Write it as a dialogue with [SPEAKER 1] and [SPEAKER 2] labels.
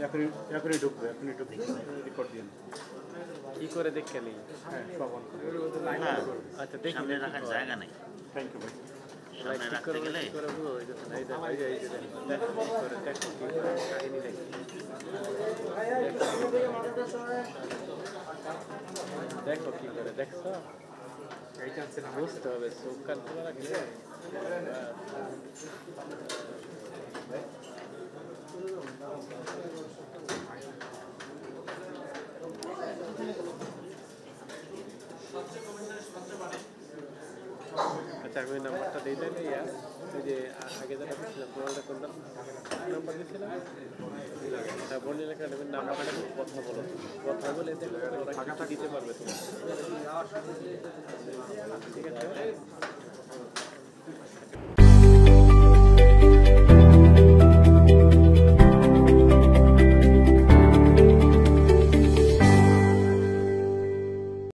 [SPEAKER 1] এখনই এখনই ঢুকবে রেকর্ড দিন
[SPEAKER 2] কি করে দেখে নেই?
[SPEAKER 1] হ্যাঁ সব অন করে
[SPEAKER 3] হ্যাঁ,
[SPEAKER 2] আচ্ছা দেখি
[SPEAKER 3] সামনে রাখার জায়গা নেই।
[SPEAKER 1] থ্যাংক ইউ ভাই
[SPEAKER 3] সামনে রাখতে গেলে
[SPEAKER 2] দেখো কি করে দেখছো বুঝতে হবে চোখ কান খোলা রাখলে আচ্ছা আমি নাম্বারটা দিয়ে দেয় ইয়া ওই যে আগে যেটা বলছিলাম তোমাদের কোন নাম্বার দিয়েছিলাম হ্যাঁ বর্ণিল একাডেমির নাম্বারটা কথা বলে দেখো ওরা কিছু দিতে পারবে তোমার ঠিক আছে